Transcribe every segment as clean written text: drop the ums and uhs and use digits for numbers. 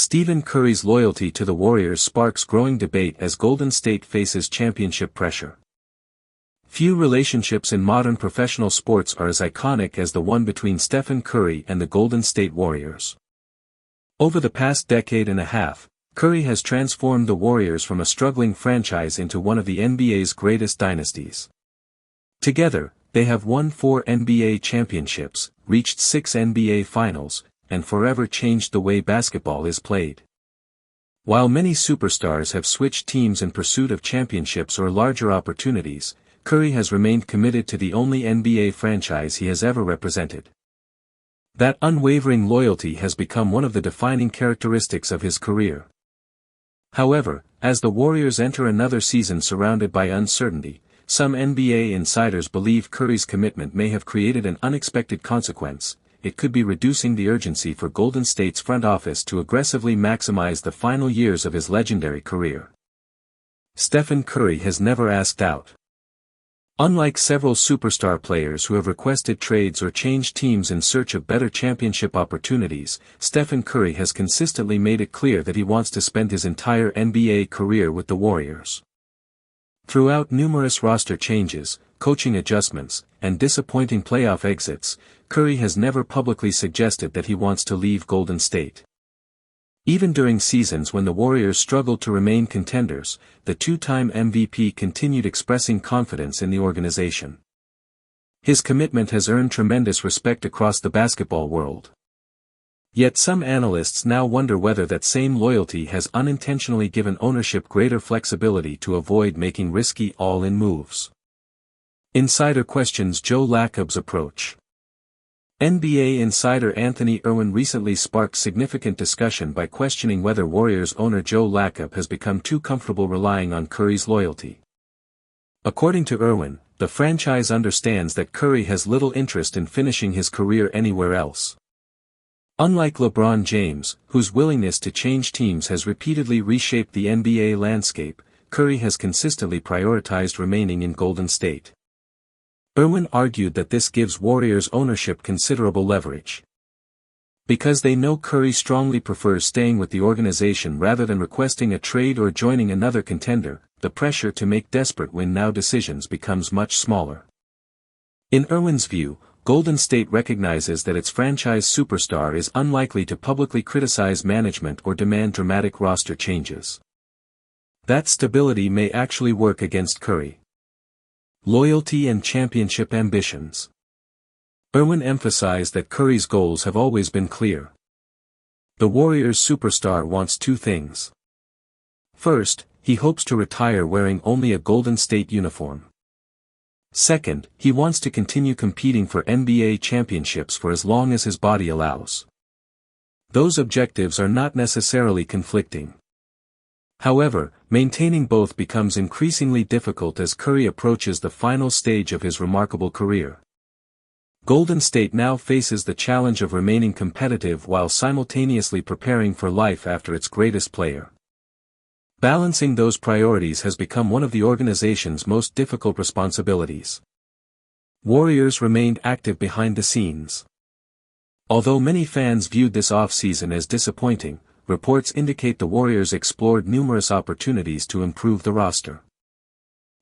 Stephen Curry's loyalty to the Warriors sparks growing debate as Golden State faces championship pressure. Few relationships in modern professional sports are as iconic as the one between Stephen Curry and the Golden State Warriors. Over the past decade and a half, Curry has transformed the Warriors from a struggling franchise into one of the NBA's greatest dynasties. Together, they have won 4 NBA championships, reached 6 NBA finals, and forever changed the way basketball is played. While many superstars have switched teams in pursuit of championships or larger opportunities, Curry has remained committed to the only NBA franchise he has ever represented. That unwavering loyalty has become one of the defining characteristics of his career. However, as the Warriors enter another season surrounded by uncertainty, some NBA insiders believe Curry's commitment may have created an unexpected consequence. It could be reducing the urgency for Golden State's front office to aggressively maximize the final years of his legendary career. Stephen Curry has never asked out. Unlike several superstar players who have requested trades or changed teams in search of better championship opportunities, Stephen Curry has consistently made it clear that he wants to spend his entire NBA career with the Warriors. Throughout numerous roster changes, coaching adjustments, and disappointing playoff exits, Curry has never publicly suggested that he wants to leave Golden State. Even during seasons when the Warriors struggled to remain contenders, the two-time MVP continued expressing confidence in the organization. His commitment has earned tremendous respect across the basketball world. Yet some analysts now wonder whether that same loyalty has unintentionally given ownership greater flexibility to avoid making risky all-in moves. Insider questions Joe Lacob's approach. NBA insider Anthony Irwin recently sparked significant discussion by questioning whether Warriors owner Joe Lacob has become too comfortable relying on Curry's loyalty. According to Irwin, the franchise understands that Curry has little interest in finishing his career anywhere else. Unlike LeBron James, whose willingness to change teams has repeatedly reshaped the NBA landscape, Curry has consistently prioritized remaining in Golden State. Irwin argued that this gives Warriors ownership considerable leverage. Because they know Curry strongly prefers staying with the organization rather than requesting a trade or joining another contender, the pressure to make desperate win-now decisions becomes much smaller. In Irwin's view, Golden State recognizes that its franchise superstar is unlikely to publicly criticize management or demand dramatic roster changes. That stability may actually work against Curry. Loyalty and championship ambitions. Irwin emphasized that Curry's goals have always been clear. The Warriors superstar wants 2 things. First, he hopes to retire wearing only a Golden State uniform. Second, he wants to continue competing for NBA championships for as long as his body allows. Those objectives are not necessarily conflicting. However, maintaining both becomes increasingly difficult as Curry approaches the final stage of his remarkable career. Golden State now faces the challenge of remaining competitive while simultaneously preparing for life after its greatest player. Balancing those priorities has become one of the organization's most difficult responsibilities. Warriors remained active behind the scenes. Although many fans viewed this offseason as disappointing, reports indicate the Warriors explored numerous opportunities to improve the roster.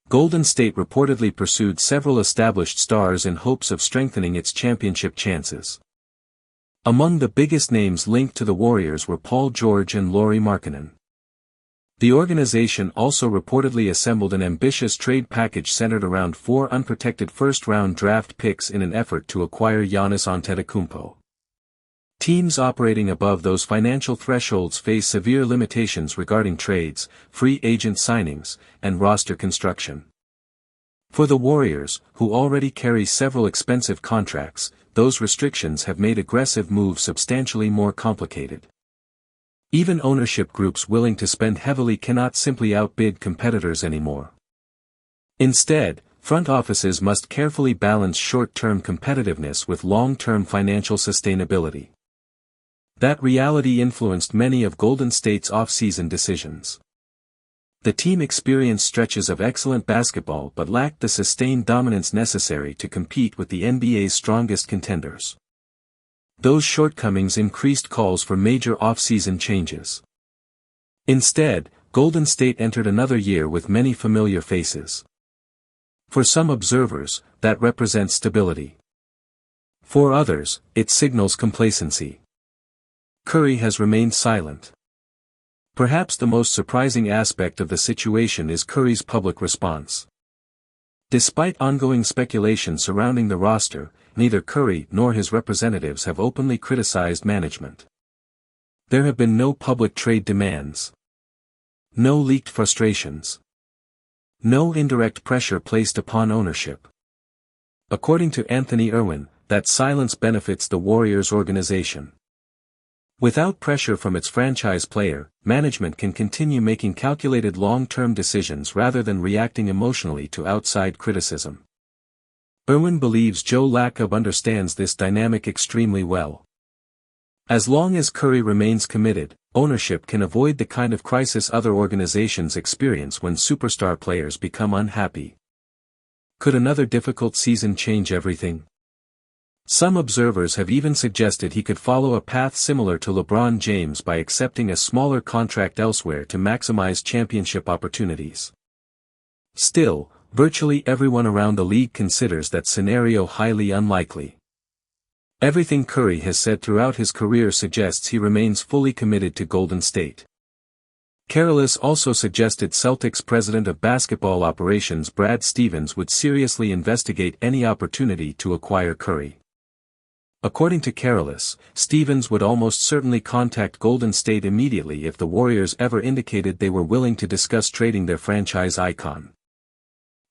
Golden State reportedly pursued several established stars in hopes of strengthening its championship chances. Among the biggest names linked to the Warriors were Paul George and Lauri Markkanen. The organization also reportedly assembled an ambitious trade package centered around 4 unprotected first-round draft picks in an effort to acquire Giannis Antetokounmpo. Teams operating above those financial thresholds face severe limitations regarding trades, free agent signings, and roster construction. For the Warriors, who already carry several expensive contracts, those restrictions have made aggressive moves substantially more complicated. Even ownership groups willing to spend heavily cannot simply outbid competitors anymore. Instead, front offices must carefully balance short-term competitiveness with long-term financial sustainability. That reality influenced many of Golden State's off-season decisions. The team experienced stretches of excellent basketball but lacked the sustained dominance necessary to compete with the NBA's strongest contenders. Those shortcomings increased calls for major off-season changes. Instead, Golden State entered another year with many familiar faces. For some observers, that represents stability. For others, it signals complacency. Curry has remained silent. Perhaps the most surprising aspect of the situation is Curry's public response. Despite ongoing speculation surrounding the roster, neither Curry nor his representatives have openly criticized management. There have been no public trade demands. No leaked frustrations. No indirect pressure placed upon ownership. According to Anthony Irwin, that silence benefits the Warriors organization. Without pressure from its franchise player, management can continue making calculated long-term decisions rather than reacting emotionally to outside criticism. Irwin believes Joe Lacob understands this dynamic extremely well. As long as Curry remains committed, ownership can avoid the kind of crisis other organizations experience when superstar players become unhappy. Could another difficult season change everything? Some observers have even suggested he could follow a path similar to LeBron James by accepting a smaller contract elsewhere to maximize championship opportunities. Still, virtually everyone around the league considers that scenario highly unlikely. Everything Curry has said throughout his career suggests he remains fully committed to Golden State. Carolus also suggested Celtics president of basketball operations Brad Stevens would seriously investigate any opportunity to acquire Curry. According to Carolus, Stevens would almost certainly contact Golden State immediately if the Warriors ever indicated they were willing to discuss trading their franchise icon.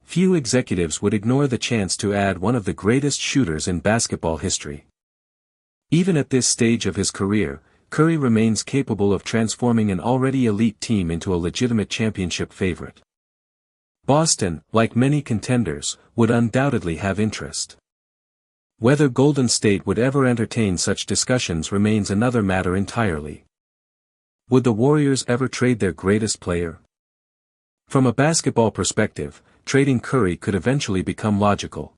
Few executives would ignore the chance to add one of the greatest shooters in basketball history. Even at this stage of his career, Curry remains capable of transforming an already elite team into a legitimate championship favorite. Boston, like many contenders, would undoubtedly have interest. Whether Golden State would ever entertain such discussions remains another matter entirely. Would the Warriors ever trade their greatest player? From a basketball perspective, trading Curry could eventually become logical.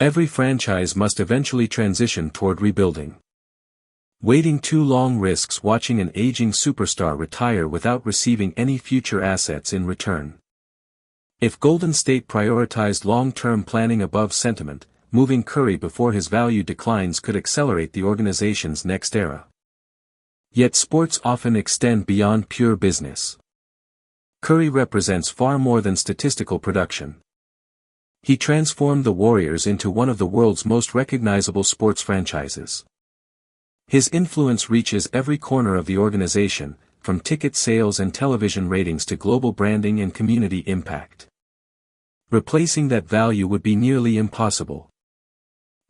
Every franchise must eventually transition toward rebuilding. Waiting too long risks watching an aging superstar retire without receiving any future assets in return. If Golden State prioritized long-term planning above sentiment, moving Curry before his value declines could accelerate the organization's next era. Yet sports often extend beyond pure business. Curry represents far more than statistical production. He transformed the Warriors into one of the world's most recognizable sports franchises. His influence reaches every corner of the organization, from ticket sales and television ratings to global branding and community impact. Replacing that value would be nearly impossible.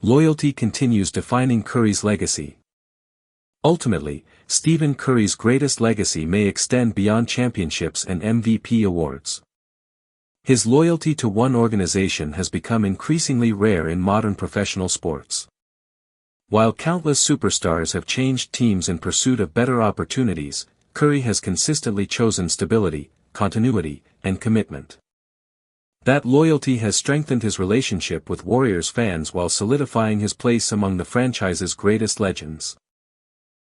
Loyalty continues defining Curry's legacy. Ultimately, Stephen Curry's greatest legacy may extend beyond championships and MVP awards. His loyalty to one organization has become increasingly rare in modern professional sports. While countless superstars have changed teams in pursuit of better opportunities, Curry has consistently chosen stability, continuity, and commitment. That loyalty has strengthened his relationship with Warriors fans while solidifying his place among the franchise's greatest legends.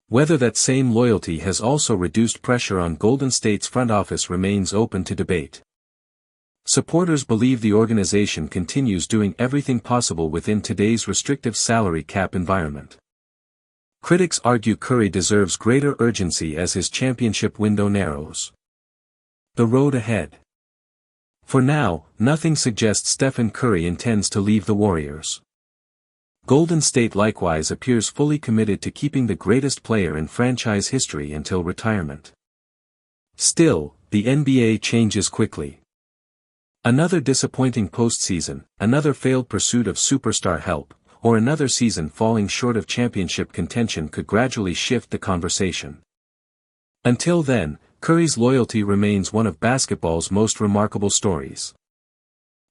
Whether that same loyalty has also reduced pressure on Golden State's front office remains open to debate. Supporters believe the organization continues doing everything possible within today's restrictive salary cap environment. Critics argue Curry deserves greater urgency as his championship window narrows. The road ahead. For now, nothing suggests Stephen Curry intends to leave the Warriors. Golden State likewise appears fully committed to keeping the greatest player in franchise history until retirement. Still, the NBA changes quickly. Another disappointing postseason, another failed pursuit of superstar help, or another season falling short of championship contention could gradually shift the conversation. Until then, Curry's loyalty remains one of basketball's most remarkable stories.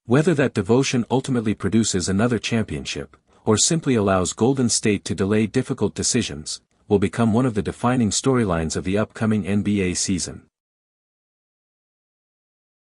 Whether that devotion ultimately produces another championship, or simply allows Golden State to delay difficult decisions, will become one of the defining storylines of the upcoming NBA season.